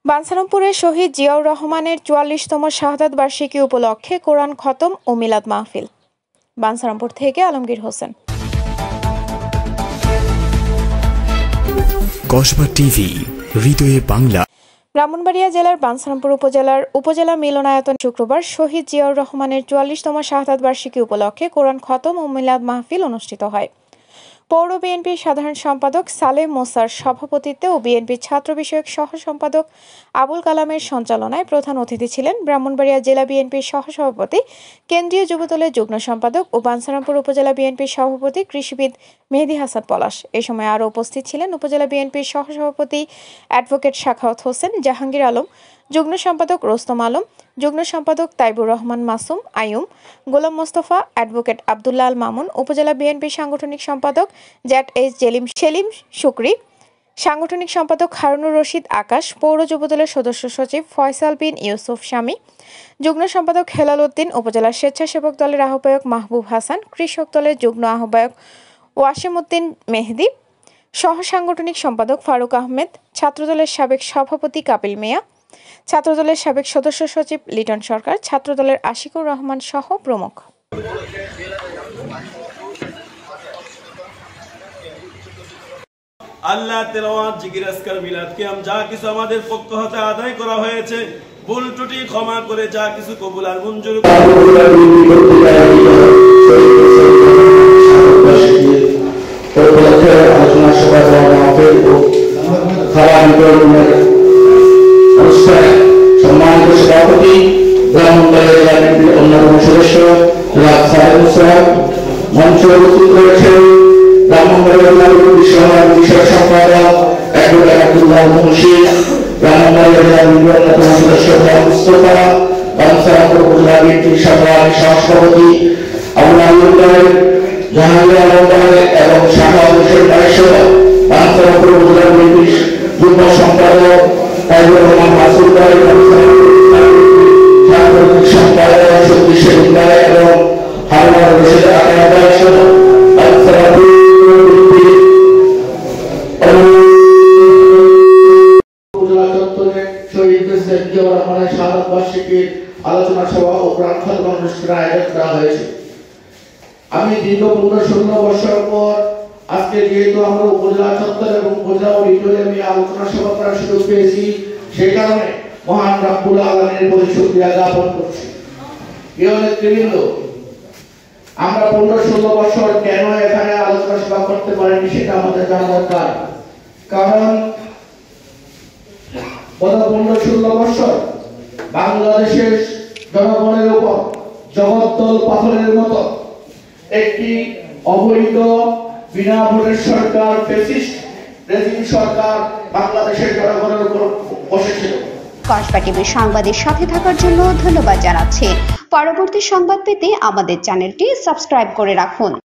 বাঞ্ছারামপুরে শহীদ জিয়াউর রহমানের ৪৪তম শাহাদাত বার্ষিকী উপলক্ষে কোরআন খতম ও মিলাদ মাহফিল। বাঞ্ছারামপুর থেকে আলমগীর হোসেন। কসবা টিভি, হৃদয়ে বাংলা। ব্রাহ্মণবাড়িয়া জেলার বাঞ্ছারামপুর উপজেলা মিলনায়তন শুক্রবার শহীদ জিয়াউর রহমানের ৪৪তম শাহাদাত বার্ষিকী উপলক্ষে কোরআন খতম ও মিলাদ মাহফিল অনুষ্ঠিত হয়। পৌর বিএনপির সাধারণ সম্পাদক সালেম মোসার সভাপতিত্বে ও বিএনপির ছাত্র বিষয়ক সহ সম্পাদক আবুল কালামের সঞ্চালনায় প্রধান অতিথি ছিলেন ব্রাহ্মণবাড়িয়া জেলা বিএনপির সহসভাপতি, কেন্দ্রীয় যুবদলের যুগ্ম সম্পাদক ও বাঞ্ছারামপুর উপজেলা বিএনপির সভাপতি কৃষিবিদ মেহেদী হাসান পলাশ। এ সময় আরও উপস্থিত ছিলেন উপজেলা বিএনপির সহসভাপতি অ্যাডভোকেট সাখাওয়াত হোসেন, জাহাঙ্গীর আলম, যুগ্ম সম্পাদক রোস্তম আলম, যুগ্ম সম্পাদক তাইবুর রহমান মাসুম আয়ুম, গোলাম মোস্তফা, অ্যাডভোকেট আব্দুল্লাহ আল মামুন, উপজেলা বিএনপির সাংগঠনিক সম্পাদক জ্যাট-এইচ সেলিম শুকরি, সাংগঠনিক সম্পাদক হারুনুর রশিদ আকাশ, পৌর যুবদলের সদস্য সচিব ফয়সাল বিন ইউসুফ শামী, যুগ্ম সম্পাদক হেলাল উদ্দিন, উপজেলা স্বেচ্ছাসেবক দলের আহ্বায়ক মাহবুব হাসান, কৃষক দলের যুগ্ম আহ্বায়ক ওয়াসিম উদ্দিন মেহেদী, সহ সাংগঠনিক সম্পাদক ফারুক আহমেদ, ছাত্রদলের সাবেক সভাপতি কাপিল মিয়া, ছাত্রদলের সাবেক সদস্য সচিব লিটন সরকার, ছাত্রদলের আশিকুর রহমান সহ প্রমুখ। আল্লাহ তেলাওয়াত, জিকির, আজকার, মিলাদ, কিয়াম যা কিছু আমাদের পক্ষ হতে আদায় করা হয়েছে, ভুল ত্রুটি ক্ষমা করে যা কিছু কবুল আর মঞ্জুর আলোচনা সভা সম্মানিত সভাপতি, ব্রাহ্মণবাড়িয়া জেলা বিএনপির অন্যতম সদস্য মঞ্চ উপস্থিত রয়েছেন ব্রাহ্মণবাড়িয়া জেলা বিএনপির সভাপতি বিষয়ক সম্পাদক অ্যাডভোকেট আব্দুল্লাহ মুন্সির, ব্রাহ্মণবাড়িয়া জেলা বিএনপির অন্যতম সদস্য মুস্তফা, বাঞ্ছারামপুর উপজেলা বিএনপির সভাপতি আবুল আলম, জাহাঙ্গীর আলম এবং শাহাদ হোসেন সহ বাঞ্ছারামপুর উপজেলা বিএনপির যুগ্ম সম্পাদক তাইবুর রহমান মাসুদ সম্পাদক শক্তি শেখ এবং হারুনুর রশিদ আকাশ সহ বাঞ্ছারামপুর উপজেলা চত্বরে শহীদ জিয়াউর রহমানের শাহাদাত বার্ষিকীর আলোচনা সভা ও কোরআন খতম অনুষ্ঠানের আয়োজন করা হয়েছে। আমি দীর্ঘ 15-16 বছর পর আজকে যেহেতু আমরা উপজেলা চত্বর এবং উপজেলা অডিটোরিয়ামে আলোচনা সভা করার সুযোগ পেয়েছি, সেই কারণে মহান রব্বুল আলামিনের প্রতি শুকরিয়া জ্ঞাপন করছি। নেতৃবৃন্দ, আমরা 15-16 বছর কেন এখানে আলোচনা সভা করতে পারিনি সেটা আমাদের জানা দরকার। কারণ গত 15-16 বছর বাংলাদেশের জনগণের উপর জগদ্দল পাথরের মতো একটি অবৈধ বিনা ভোটের সরকার, ফ্যাসিস্ট রেজিম সরকার বাংলাদেশের জনগণের উপর বসেছিল। কসবা টিভির সংবাদের সাথে থাকার জন্য ধন্যবাদ জানাচ্ছি। পরবর্তী সংবাদ পেতে আমাদের চ্যানেলটি সাবস্ক্রাইব করে রাখুন।